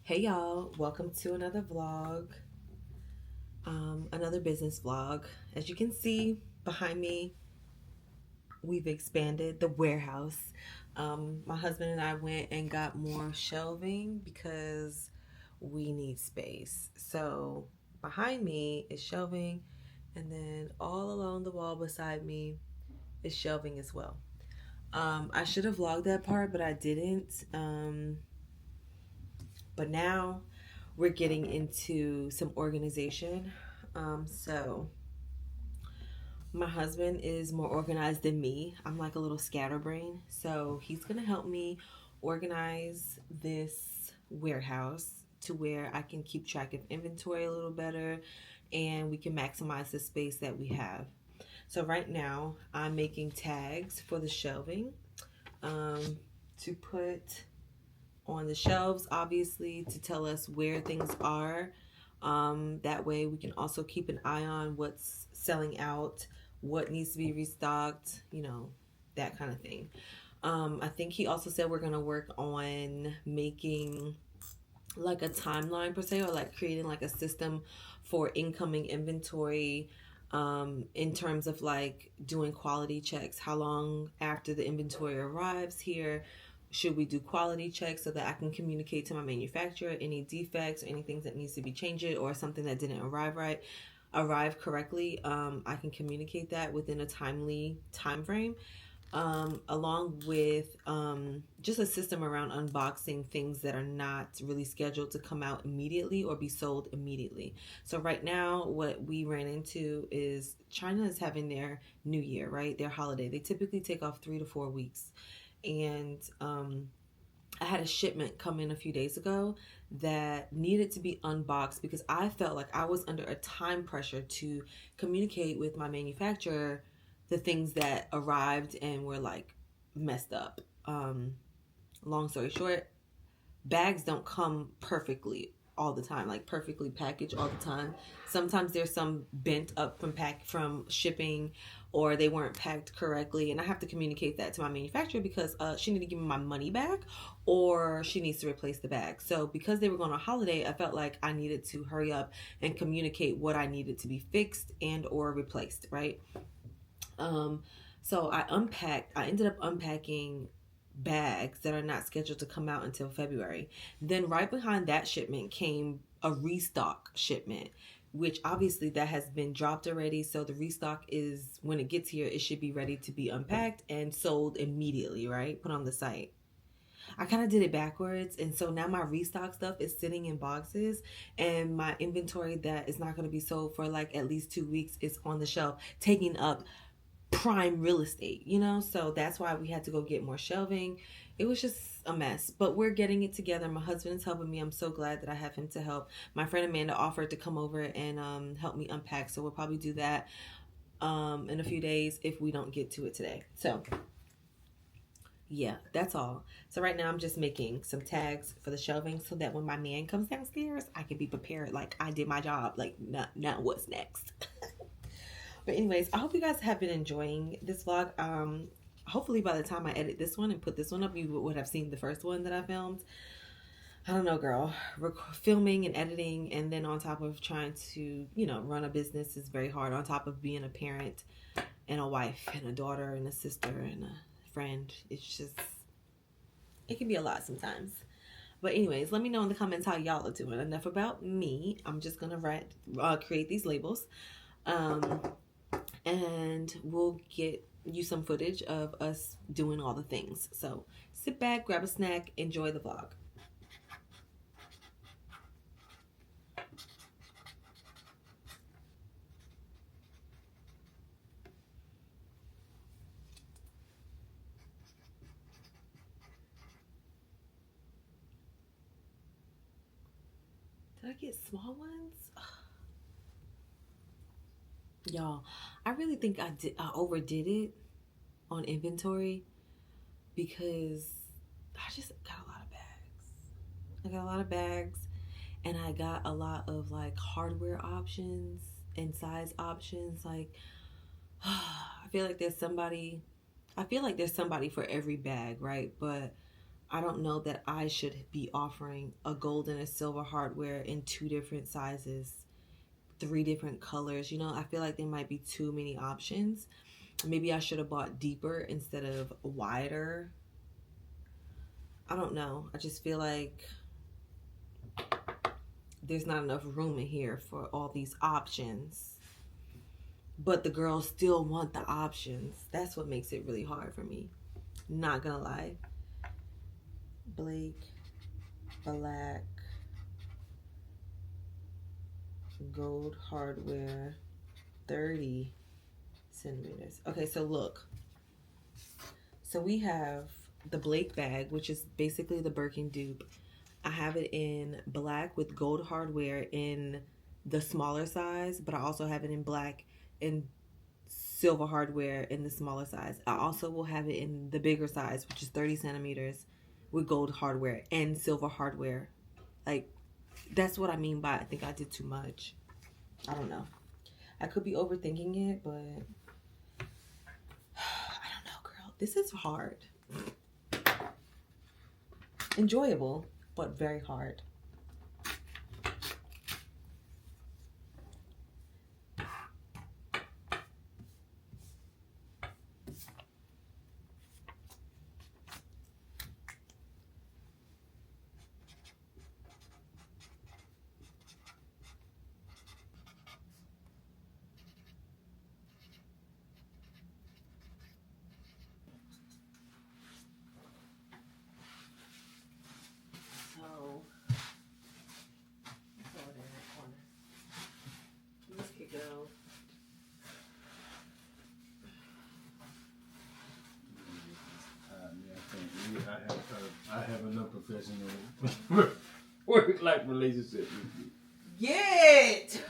Hey y'all, welcome to another vlog, another business vlog. As you can see behind me, we've expanded the warehouse. My husband and I went and got more shelving because we need space. So behind me is shelving, and then all along the wall beside me is shelving as well. I should have vlogged that part, but I didn't. But now we're getting into some organization. So my husband is more organized than me. I'm like a little scatterbrain. So he's going to help me organize this warehouse to where I can keep track of inventory a little better and we can maximize the space that we have. So right now I'm making tags for the shelving to put on the shelves, obviously, to tell us where things are. That way we can also keep an eye on what's selling out, what needs to be restocked, that kind of thing. I think he also said we're going to work on making like a timeline per se, or like creating like a system for incoming inventory, in terms of like doing quality checks. How long after the inventory arrives here should we do quality checks, so that I can communicate to my manufacturer any defects or anything that needs to be changed, or something that didn't arrive correctly. I can communicate that within a timely time frame, along with just a system around unboxing things that are not really scheduled to come out immediately or be sold immediately. So right now what we ran into is China is having their New Year, right? Their holiday. They typically take off 3 to 4 weeks. And I had a shipment come in a few days ago that needed to be unboxed because I felt like I was under a time pressure to communicate with my manufacturer the things that arrived and were like messed up. Long story short, bags don't come perfectly all the time, like perfectly packaged all the time. Sometimes there's some bent up from shipping, or they weren't packed correctly, and I have to communicate that to my manufacturer because she needs to give me my money back, or she needs to replace the bag. So because they were going on holiday, I felt like I needed to hurry up and communicate what I needed to be fixed and or replaced, right? So I ended up unpacking bags that are not scheduled to come out until February. Then right behind that shipment came a restock shipment, which obviously that has been dropped already. So the restock is, when it gets here, it should be ready to be unpacked and sold immediately, right? Put on the site. I kind of did it backwards, and so now my restock stuff is sitting in boxes, and my inventory that is not going to be sold for like at least 2 weeks is on the shelf, taking up prime real estate, so that's why we had to go get more shelving. It was just a mess, but we're getting it together. My husband is helping me. I'm so glad that I have him to help. My friend Amanda offered to come over and help me unpack, so we'll probably do that in a few days if we don't get to it today. So yeah, that's all. So right now I'm just making some tags for the shelving so that when my man comes downstairs, I can be prepared, like I did my job, like not what's next. But anyways, I hope you guys have been enjoying this vlog. Hopefully by the time I edit this one and put this one up, you would have seen the first one that I filmed. I don't know, girl. Filming and editing, and then on top of trying to, run a business is very hard. On top of being a parent and a wife and a daughter and a sister and a friend. It can be a lot sometimes. But anyways, let me know in the comments how y'all are doing. Enough about me. I'm just going to create these labels. And we'll get you some footage of us doing all the things. So sit back, grab a snack, enjoy the vlog. Did I get small ones? Y'all, I really think I overdid it on inventory because I just got a lot of bags. I got a lot of bags, and I got a lot of like hardware options and size options. Like I feel like there's somebody for every bag, right? But I don't know that I should be offering a gold and a silver hardware in 2 different sizes, 3 different colors. You know, I feel like there might be too many options. Maybe I should have bought deeper instead of wider. I don't know. I just feel like there's not enough room in here for all these options. But the girls still want the options. That's what makes it really hard for me. Not gonna lie. Blake, black, gold hardware, 30 centimeters. Okay, so look. So we have the Blake bag, which is basically the Birkin dupe. I have it in black with gold hardware in the smaller size, but I also have it in black and silver hardware in the smaller size. I also will have it in the bigger size, which is 30 centimeters with gold hardware and silver hardware. Like, that's what I mean by I think I did too much. I don't know. I could be overthinking it, but I don't know, girl. This is hard. Enjoyable, but very hard. I have enough professional work-life relationship with you. Get!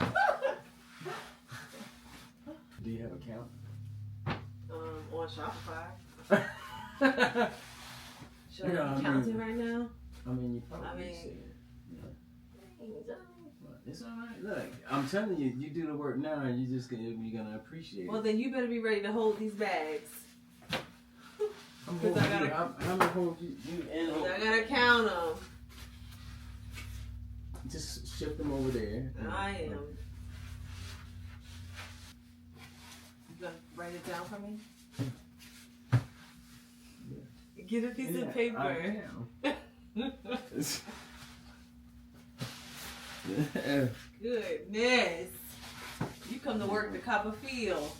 Do you have a count? On Shopify. Should I be counting right now? I mean, you probably said it. It's all right. Look, I'm telling you, you do the work now, and you're gonna appreciate it. Well, then you better be ready to hold these bags. I'm gonna hold you and hold. I gotta count them. Just shift them over there. I am. You gonna write it down for me? Yeah. Get a piece of paper. I am. Goodness. You come to work to cop a feel.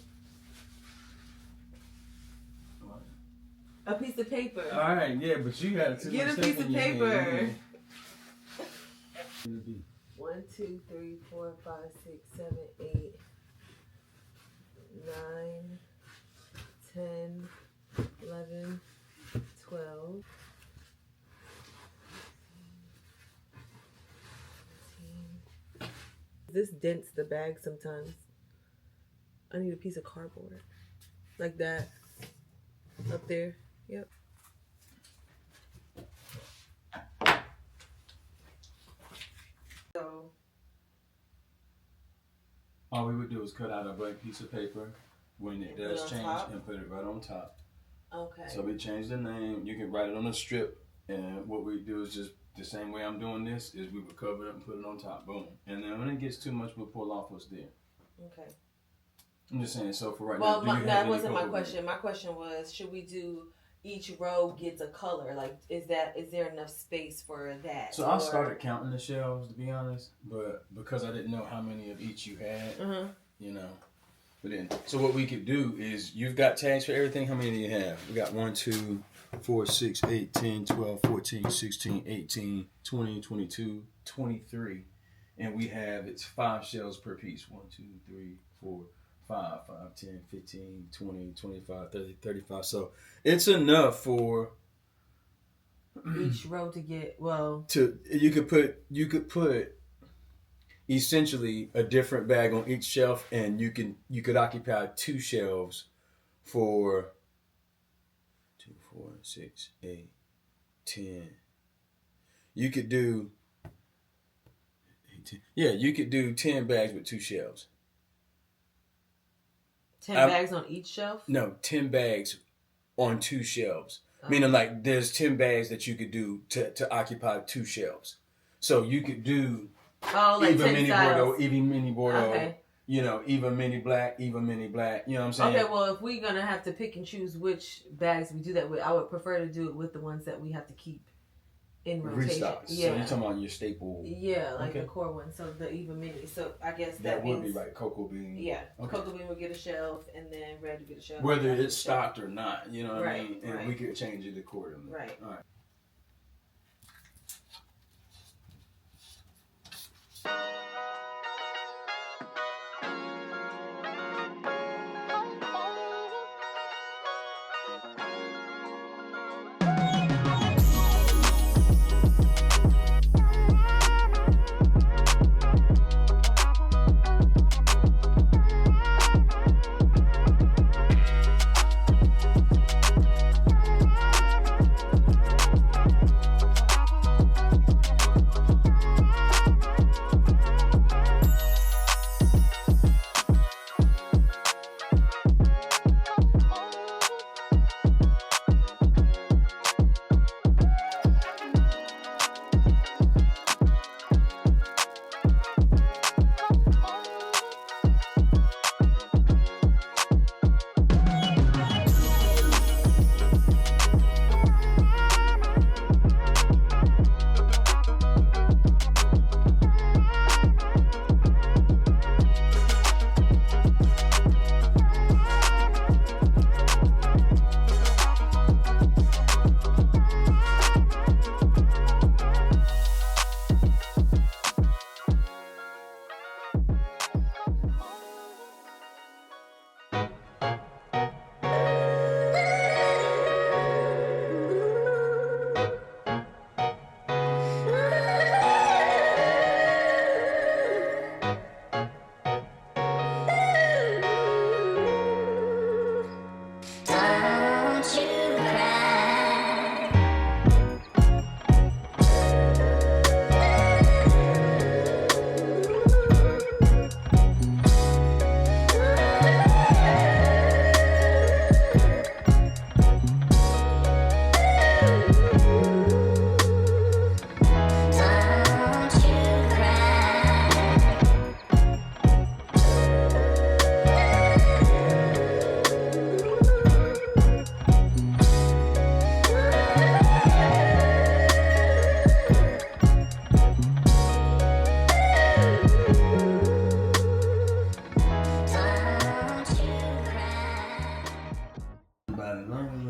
A piece of paper. All right, yeah, but you got to get a piece of paper. 1, 2, 3, 4, 5, 6, 7, 8, 9, 10, 11, 12. This dents the bag sometimes. I need a piece of cardboard. Like that. Up there. Yep. So all we would do is cut out a blank piece of paper when it does change and put it right on top. Okay. So we change the name. You can write it on a strip, and what we do is just the same way I'm doing this is we would cover it up and put it on top. Boom. And then when it gets too much, we'll pull off what's there. Okay. I'm just saying. So for right now, now, that wasn't my question. My question was, should we do each row gets a color? Like, is there enough space for that? So I started counting the shelves, to be honest, but because I didn't know how many of each you had, you know. But then, so what we could do is, you've got tags for everything. How many do you have? We got 1, 2, 4, 6, 8, 10, 12, 14, 16, 18, 20, 22, 23. And we have, it's 5 shells per piece. 1, 2, 3, 4, 5, 10, 15, 20, 25, 30, 35. So it's enough for each row to get, you could put essentially a different bag on each shelf, and you could occupy 2 shelves for 2, 4, 6, 8, 10. You could do 18. Yeah, you could do 10 bags with 2 shelves. 10 bags on each shelf? No, 10 bags on 2 shelves. Meaning like there's 10 bags that you could do to occupy 2 shelves. So you could do like even mini styles. Bordeaux, even mini Bordeaux. Okay. Even mini black, even mini black. You know what I'm saying? Okay, well, if we're going to have to pick and choose which bags we do that with, I would prefer to do it with the ones that we have to keep in rotation. Restocks. Yeah. So you're talking about your staple. Yeah, like the core one. So the even mini. So I guess that would means, be right. Cocoa bean. Yeah. Okay. Cocoa bean would get a shelf, and then red would get a shelf. Whether it's stocked or not, you know what I mean? And right. we could change it accordingly. Right. All right.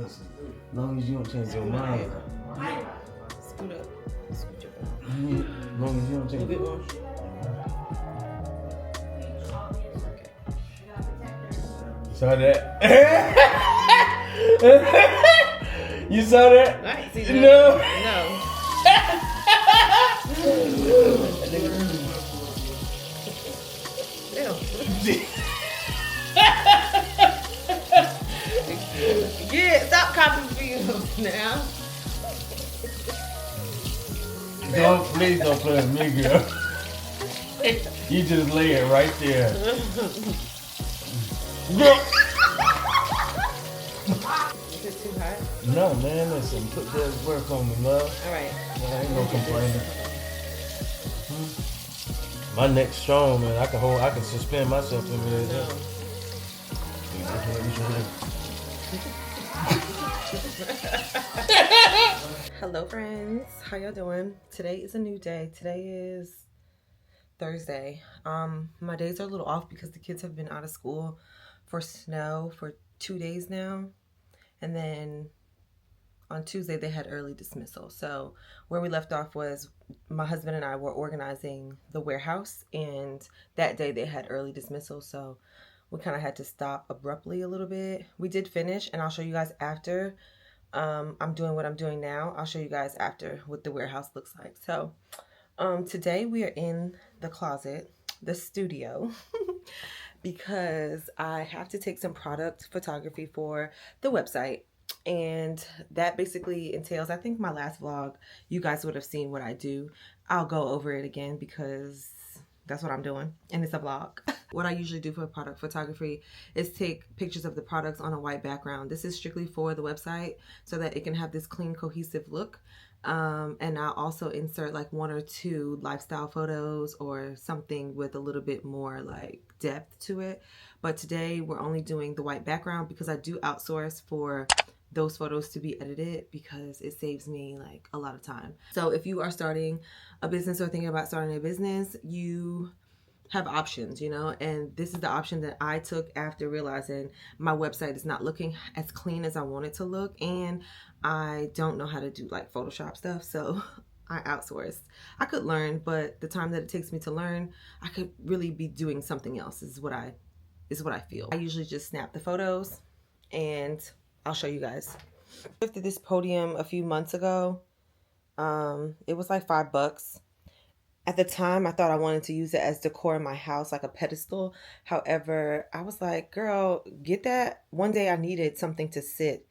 As long as you don't change your mind. Scoot up. Scoot your butt. As long as you don't change. A little bit more. You saw that? You saw that? I ain't seen that. No. Yeah, stop copying videos now. Please don't play with me, girl. You just lay it right there. Is it too hot? No, man, listen, put that work on me, love. Alright. I ain't no complaining. My neck's strong, man. I can suspend myself in there. No. Hello friends, how y'all doing? Today is a new day. Today is Thursday. My days are a little off because the kids have been out of school for snow for 2 days now, and then on Tuesday they had early dismissal. So where we left off was my husband and I were organizing the warehouse, and that day they had early dismissal, so we kind of had to stop abruptly a little bit. We did finish, and I'll show you guys after. I'm doing what I'm doing now. I'll show you guys after what the warehouse looks like. So today we are in the closet, the studio, because I have to take some product photography for the website. And that basically entails, I think my last vlog, you guys would have seen what I do. I'll go over it again because That's what I'm doing, and it's a vlog. What I usually do for product photography is take pictures of the products on a white background. This is strictly for the website so that it can have this clean, cohesive look. And I'll also insert like 1 or 2 lifestyle photos or something with a little bit more like depth to it. But today we're only doing the white background because I do outsource for those photos to be edited because it saves me like a lot of time. So if you are starting a business or thinking about starting a business, you have options, you know, and this is the option that I took after realizing my website is not looking as clean as I want it to look, and I don't know how to do like Photoshop stuff, so I outsourced. I could learn, but the time that it takes me to learn, I could really be doing something else is what I feel. I usually just snap the photos and I'll show you guys. I lifted this podium a few months ago. It was like $5. At the time, I thought I wanted to use it as decor in my house, like a pedestal. However, I was like, girl, get that. One day I needed something to sit.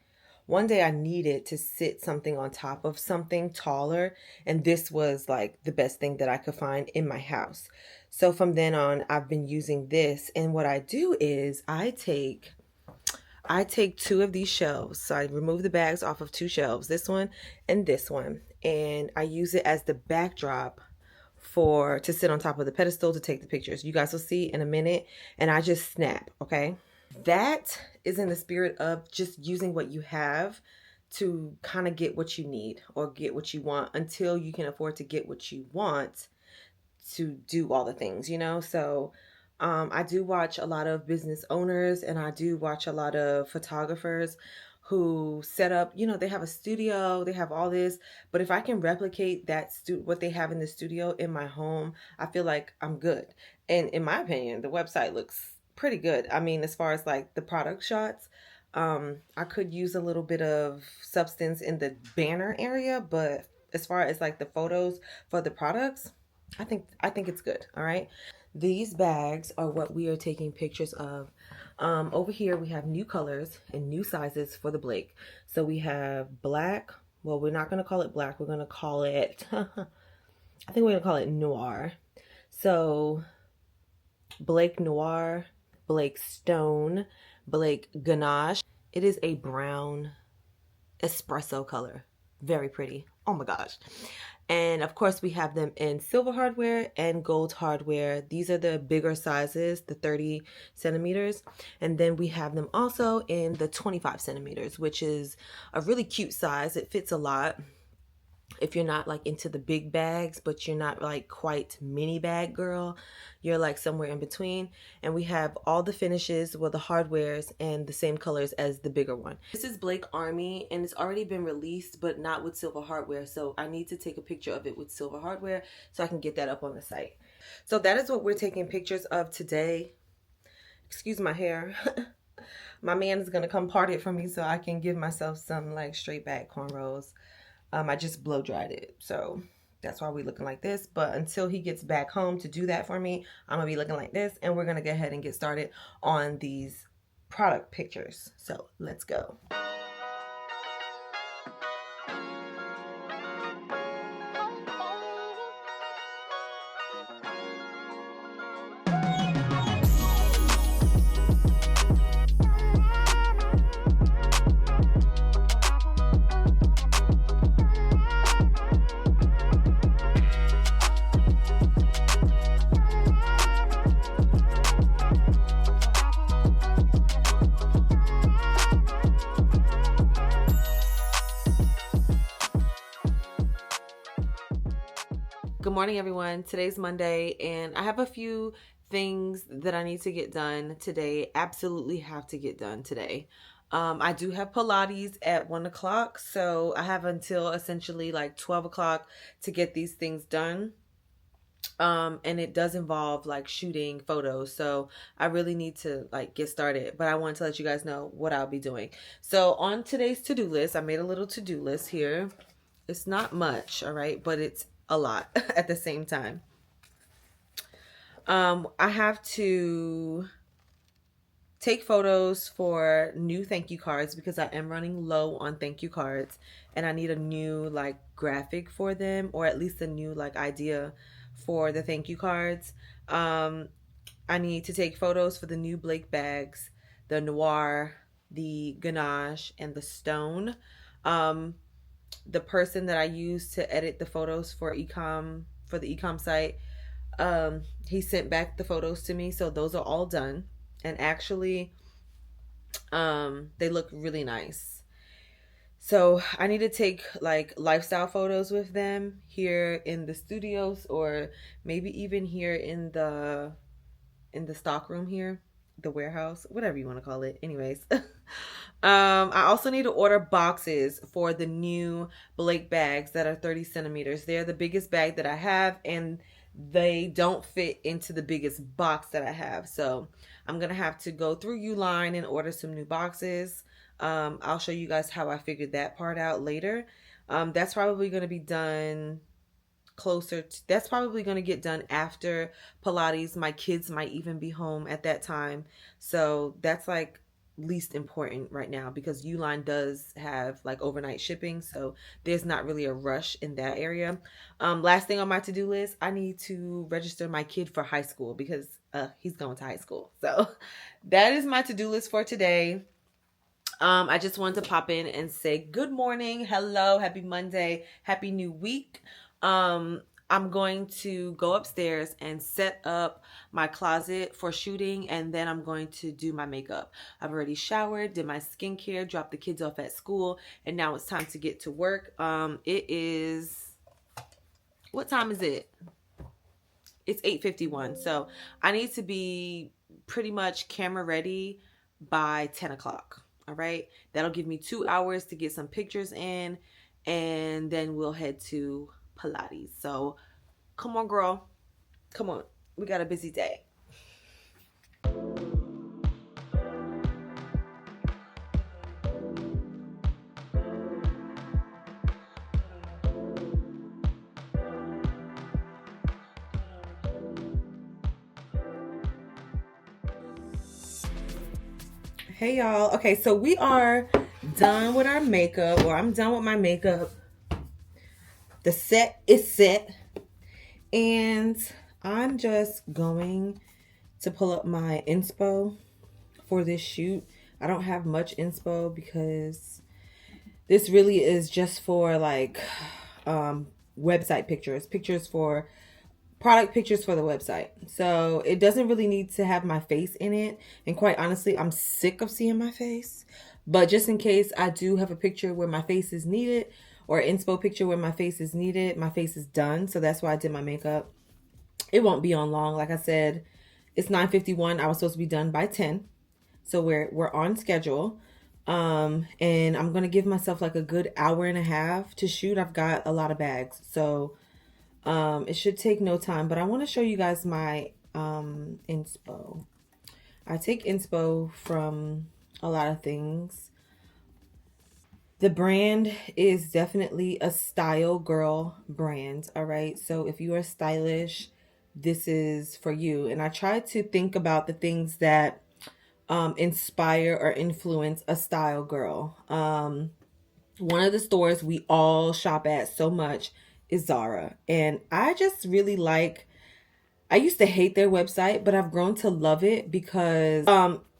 One day I needed to sit something on top of something taller. And this was like the best thing that I could find in my house. So from then on, I've been using this. And what I do is I take 2 of these shelves. So I remove the bags off of 2 shelves, this one and this one. And I use it as the backdrop to sit on top of the pedestal to take the pictures. You guys will see in a minute, and I just snap, okay? That is in the spirit of just using what you have to kind of get what you need or get what you want until you can afford to get what you want to do all the things, you know? So I do watch a lot of business owners, and I do watch a lot of photographers who set up, you know, they have a studio, they have all this, but if I can replicate what they have in the studio in my home, I feel like I'm good. And in my opinion, the website looks pretty good. I mean, as far as like the product shots, I could use a little bit of substance in the banner area, but as far as like the photos for the products, I think it's good. All right. These bags are what we are taking pictures of. Over here we have new colors and new sizes for the Blake. So we have black. Well, we're not going to call it black. We're going to call it, I think we're going to call it noir. So Blake Noir, Blake Stone, Blake Ganache. It is a brown espresso color. Very pretty. Oh my gosh. And of course we have them in silver hardware and gold hardware. These are the bigger sizes, the 30 centimeters. And then we have them also in the 25 centimeters, which is a really cute size. It fits a lot if you're not like into the big bags, but you're not like quite mini bag girl. You're like somewhere in between. And we have all the finishes, well, the hardwares and the same colors as the bigger one. This is Blake Army, and it's already been released, but not with silver hardware. So I need to take a picture of it with silver hardware so I can get that up on the site. So that is what we're taking pictures of today. Excuse my hair. My man is gonna come part it for me so I can give myself some like straight back cornrows. I just blow dried it, so that's why we're looking like this. But until he gets back home to do that for me, I'm gonna be looking like this, and we're gonna go ahead and get started on these product pictures. So let's go. Good morning, everyone. Today's Monday, and I have a few things that I need to get done today. Absolutely have to get done today. I do have Pilates at 1 o'clock, so I have until essentially like 12 o'clock to get these things done. And it does involve like shooting photos, so I really need to like get started, but I wanted to let you guys know what I'll be doing. So on today's to-do list, I made a little to-do list here. It's not much, all right, but it's a lot at the same time. I have to take photos for new thank you cards because I am running low on thank you cards, and I need a new like graphic for them, or at least a new like idea for the thank you cards. I need to take photos for the new Blake bags, the Noir, the Ganache, and the Stone. Um, the person that I use to edit the photos for the ecom site, he sent back the photos to me, so those are all done. And actually, they look really nice. So I need to take like lifestyle photos with them here in the studios, or maybe even here in the stock room here, the warehouse, whatever you want to call it. Anyways, I also need to order boxes for the new Blake bags that are 30 centimeters. They're the biggest bag that I have, and they don't fit into the biggest box that I have. So I'm going to have to go through Uline and order some new boxes. I'll show you guys how I figured that part out later. That's probably going to be done that's probably going to get done after Pilates. My kids might even be home at that time. So that's like least important right now, because Uline does have like overnight shipping, so there's not really a rush in that area. Last thing on my to-do list, I need to register my kid for high school, because he's going to high school. So that is my to-do list for today. I just wanted to pop in and say good morning, hello, happy Monday, happy new week. I'm going to go upstairs and set up my closet for shooting, and then I'm going to do my makeup. I've already showered, did my skincare, dropped the kids off at school, and now it's time to get to work. It is, what time is it? It's 8:51, so I need to be pretty much camera ready by 10 o'clock. All right, that'll give me 2 hours to get some pictures in, and then we'll head to Pilates. So come on, girl, come on, we got a busy day. Hey y'all, okay, so we are done with our makeup, or I'm done with my makeup. The set is set, and I'm just going to pull up my inspo for this shoot. I don't have much inspo because this really is just for like website pictures for product pictures for the website. So it doesn't really need to have my face in it, and quite honestly, I'm sick of seeing my face. But just in case I do have a picture where my face is needed, or an inspo picture where my face is needed, my face is done. So that's why I did my makeup. It won't be on long. Like I said, it's 9:51. I was supposed to be done by 10. So we're on schedule. And I'm going to give myself like a good hour and a half to shoot. I've got a lot of bags. So it should take no time, but I want to show you guys my inspo. I take inspo from a lot of things. The brand is definitely a style girl brand. All right. So if you are stylish, this is for you. And I try to think about the things that inspire or influence a style girl. One of the stores we all shop at so much is Zara. And I just really like, I used to hate their website, but I've grown to love it because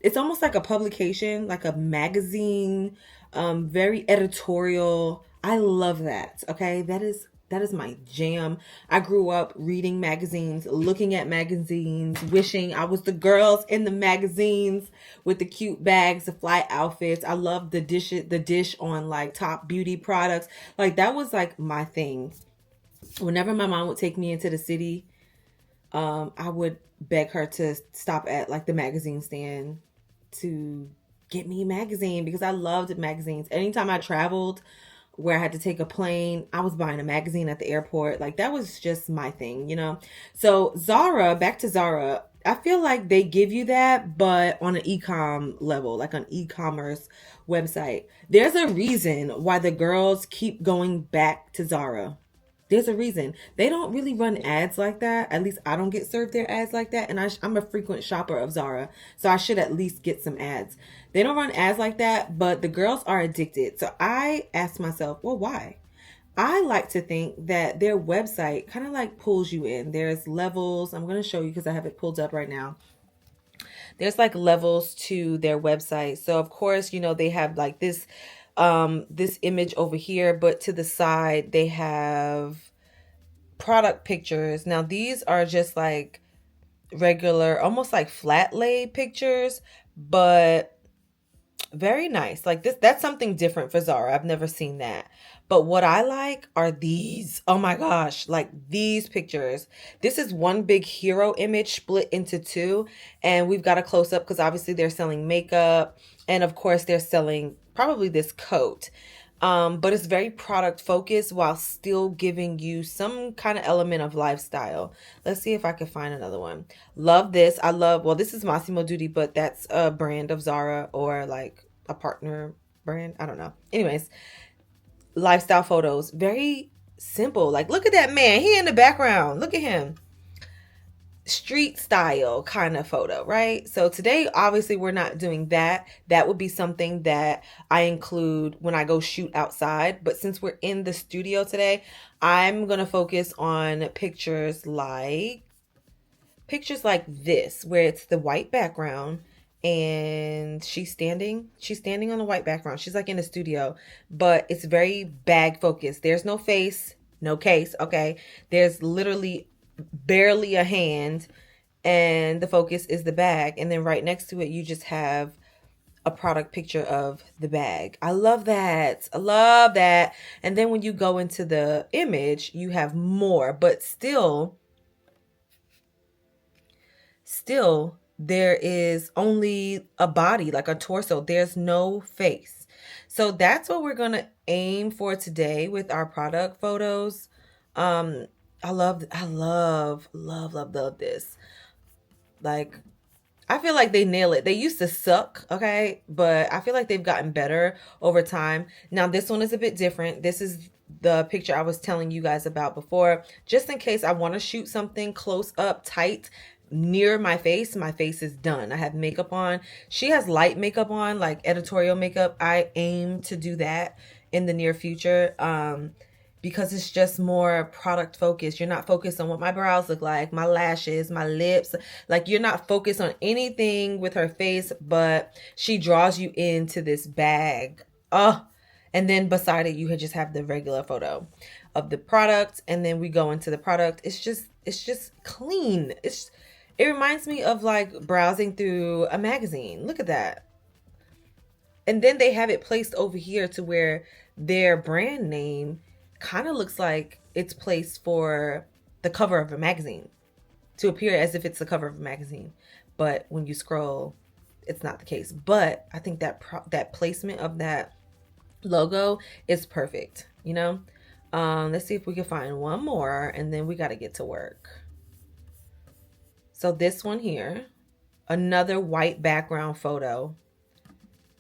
it's almost like a publication, like a magazine, very editorial. I love that. Okay, that is my jam. I grew up reading magazines, looking at magazines, wishing I was the girls in the magazines with the cute bags, the fly outfits. I loved the dish on like top beauty products. Like that was like my thing. Whenever my mom would take me into the city, I would beg her to stop at like the magazine stand to get me a magazine because I loved magazines. Anytime I traveled where I had to take a plane, I was buying a magazine at the airport. Like that was just my thing, you know? So Zara, back to Zara, I feel like they give you that, but on an e-com level, like an e-commerce website. There's a reason why the girls keep going back to Zara. There's a reason. They don't really run ads like that. At least I don't get served their ads like that. And I'm a frequent shopper of Zara, so I should at least get some ads. They don't run ads like that, but the girls are addicted. So I asked myself, well, why? I like to think that their website kind of like pulls you in. There's levels. I'm going to show you because I have it pulled up right now. There's like levels to their website. So of course, you know, they have like this image over here, but to the side they have product pictures. Now these are just like regular, almost like flat lay pictures, but very nice. Like this, that's something different for Zara. I've never seen that. But what I like are these. Oh my gosh, like these pictures. This is one big hero image split into two. And we've got a close up because obviously they're selling makeup. And of course, they're selling probably this coat. But it's very product focused while still giving you some kind of element of lifestyle. Let's see if I can find another one. Love this. I love, well, this is Massimo Dutti, but that's a brand of Zara or like a partner brand. I don't know. Anyways, lifestyle photos. Very simple. Like, look at that man. He in the background. Look at him. Street style kind of photo, right? So today, obviously, we're not doing that. That would be something that I include when I go shoot outside. But since we're in the studio today, I'm going to focus on pictures like this, where it's the white background and she's standing on the white background. She's like in the studio, but it's very bag focused. There's no face, no case. Okay. There's literally barely a hand, and the focus is the bag. And then right next to it, you just have a product picture of the bag. I love that. I love that. And then when you go into the image, you have more, but still there is only a body, like a torso. There's no face. So that's what we're going to aim for today with our product photos. I love this. Like, I feel like they nail it. They used to suck, okay? But I feel like they've gotten better over time. Now, this one is a bit different. This is the picture I was telling you guys about before. Just in case I want to shoot something close up, tight, near my face is done. I have makeup on. She has light makeup on, like editorial makeup. I aim to do that in the near future. Because it's just more product focused. You're not focused on what my brows look like, my lashes, my lips. Like, you're not focused on anything with her face, but she draws you into this bag. Oh, and then beside it, you just have the regular photo of the product. And then we go into the product. It's just clean. It reminds me of like browsing through a magazine. Look at that. And then they have it placed over here to where their brand name kind of looks like it's placed for the cover of a magazine, to appear as if it's the cover of a magazine. But when you scroll, it's not the case. But I think that placement of that logo is perfect, you know? Let's see if we can find one more, and then we got to get to work. So this one here, another white background photo,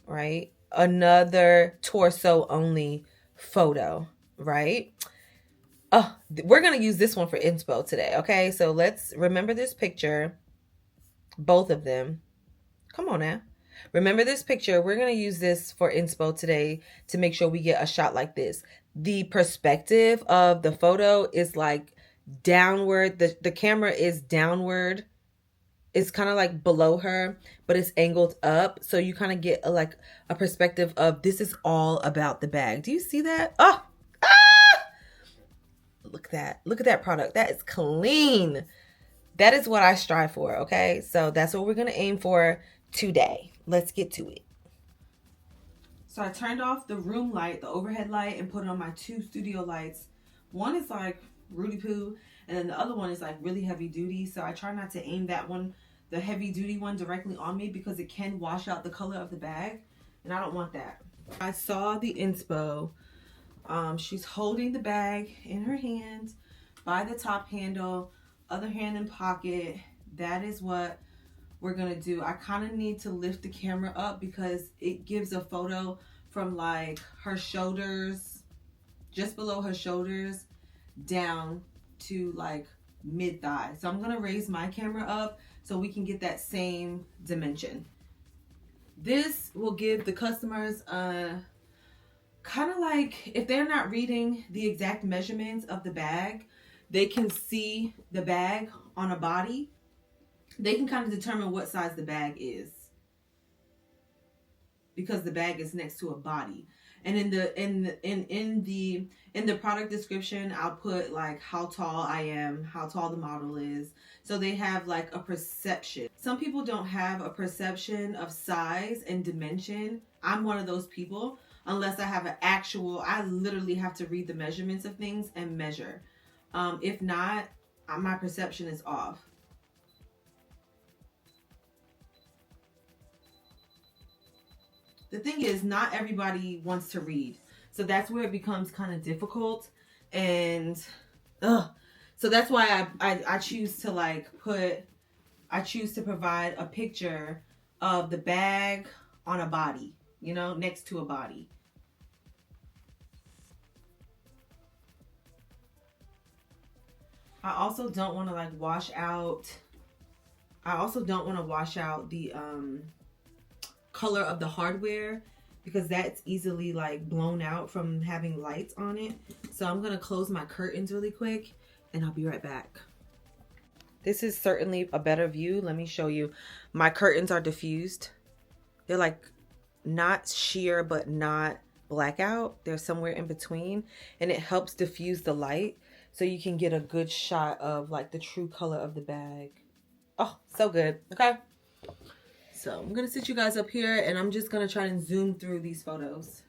right? Another torso only photo, right? Oh, we're going to use this one for inspo today. Okay. So let's remember this picture. Both of them. Come on now. Remember this picture. We're going to use this for inspo today to make sure we get a shot like this. The perspective of the photo is like downward. The camera is downward. It's kind of like below her, but it's angled up. So you kind of get a perspective of this is all about the bag. Do you see that? Oh, look at that. Look at that product. That is clean. That is what I strive for. Okay. So that's what we're going to aim for today. Let's get to it. So I turned off the room light, the overhead light, and put on my two studio lights. One is like Rudy Poo, and then the other one is like really heavy duty. So I try not to aim that one, the heavy duty one, directly on me because it can wash out the color of the bag. And I don't want that. I saw the inspo. She's holding the bag in her hand by the top handle, other hand in pocket. That is what we're going to do. I kind of need to lift the camera up because it gives a photo from like her shoulders, just below her shoulders, down to like mid thigh. So I'm going to raise my camera up so we can get that same dimension. This will give the customers kind of like if they're not reading the exact measurements of the bag, they can see the bag on a body. They can kind of determine what size the bag is because the bag is next to a body. And in the product description, I'll put like how tall I am, how tall the model is, so they have like a perception. Some people don't have a perception of size and dimension. I'm one of those people. Unless I have an actual, I literally have to read the measurements of things and measure. If not, my perception is off. The thing is, not everybody wants to read, so that's where it becomes kind of difficult. And so that's why I choose to like put, I choose to provide a picture of the bag on a body, you know, next to a body. I also don't want to like wash out, I also don't want to wash out the color of the hardware because that's easily like blown out from having lights on it. So I'm gonna close my curtains really quick and I'll be right back. This is certainly a better view. Let me show you. My curtains are diffused. They're like not sheer but not blackout. They're somewhere in between, and it helps diffuse the light so you can get a good shot of like the true color of the bag. Oh, so good. Okay. So I'm gonna sit you guys up here and I'm just gonna try and zoom through these photos.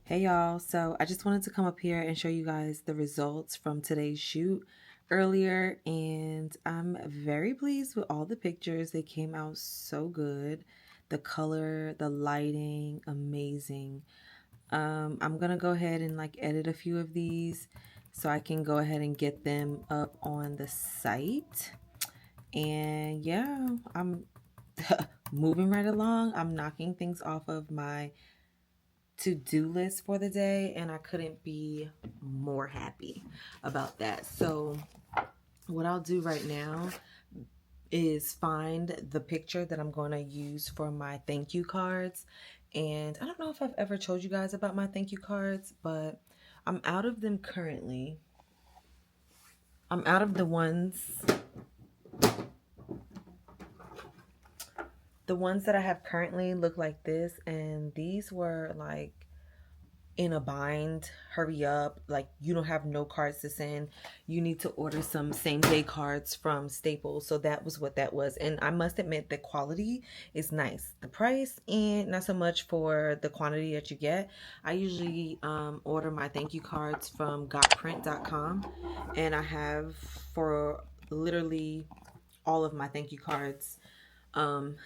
Hey y'all, so I just wanted to come up here and show you guys the results from today's shoot earlier, and I'm very pleased with all the pictures. They came out so good. The color, the lighting, amazing. I'm gonna go ahead and like edit a few of these so I can go ahead and get them up on the site. And yeah, I'm moving right along. I'm knocking things off of my to-do list for the day, and I couldn't be more happy about that. So what I'll do right now is find the picture that I'm going to use for my thank you cards. And I don't know if I've ever told you guys about my thank you cards, but I'm out of them currently. I'm out of the ones that I have currently look like this, and these were like in a bind, hurry up, like you don't have no cards to send, you need to order some same day cards from Staples. So that was what that was, and I must admit the quality is nice. The price and not so much for the quantity that you get. I usually order my thank you cards from gotprint.com, and I have for literally all of my thank you cards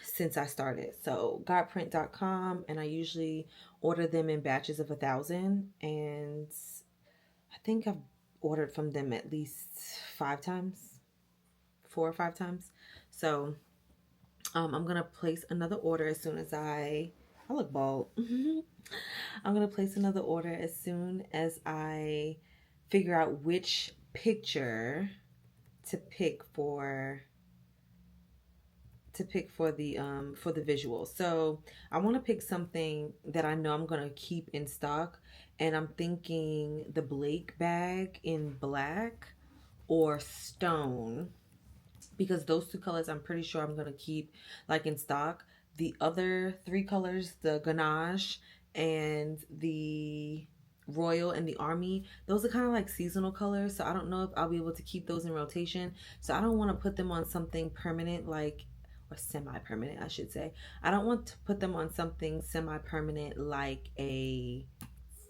since I started. So gotprint.com, and I usually order them in batches of 1,000, and I think I've ordered from them at least 5 times, 4 or 5 times. So I'm gonna place another order as soon as I look bald. I'm gonna place another order as soon as I figure out which picture to pick for the visual. So I want to pick something that I know I'm going to keep in stock, and I'm thinking the Blake bag in black or stone, because those 2 colors I'm pretty sure I'm going to keep like in stock. The other 3 colors, the ganache and the royal and the army, those are kind of like seasonal colors, so I don't know if I'll be able to keep those in rotation. So I don't want to put them on something permanent, like, or semi-permanent I should say. I don't want to put them on something semi-permanent like a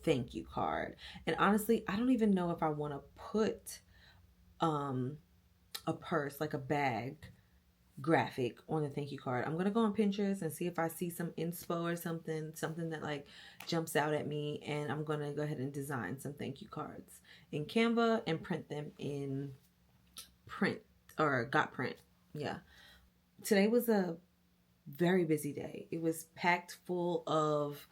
thank you card. And honestly, I don't even know if I want to put a purse, like a bag graphic on the thank you card. I'm gonna go on Pinterest and see if I see some inspo or something that like jumps out at me, and I'm gonna go ahead and design some thank you cards in Canva and print them in print or got print. Yeah. Today was a very busy day. It was packed full of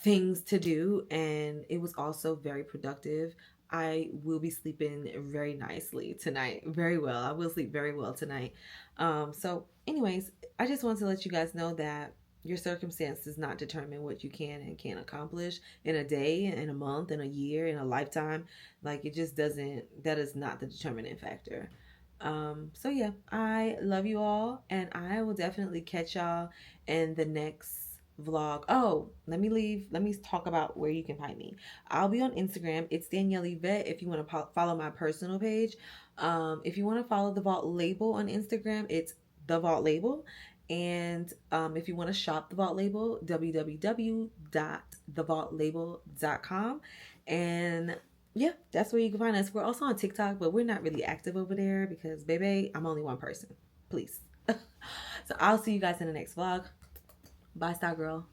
things to do, and it was also very productive. I will be sleeping very nicely tonight. Very well. I will sleep very well tonight. So anyways, I just want to let you guys know that your circumstance does not determine what you can and can't accomplish in a day, in a month, in a year, in a lifetime. Like, it just doesn't, that is not the determining factor. So yeah, I love you all, and I will definitely catch y'all in the next vlog. Oh, let me talk about where you can find me. I'll be on Instagram. It's Danielle Vet if you want to follow my personal page. If you want to follow the Vault Label on Instagram, it's the Vault Label. And if you want to shop the Vault Label, www.thevaultlabel.com. And yeah, that's where you can find us. We're also on TikTok, but we're not really active over there because, baby, I'm only one person. Please. So I'll see you guys in the next vlog. Bye, Star Girl.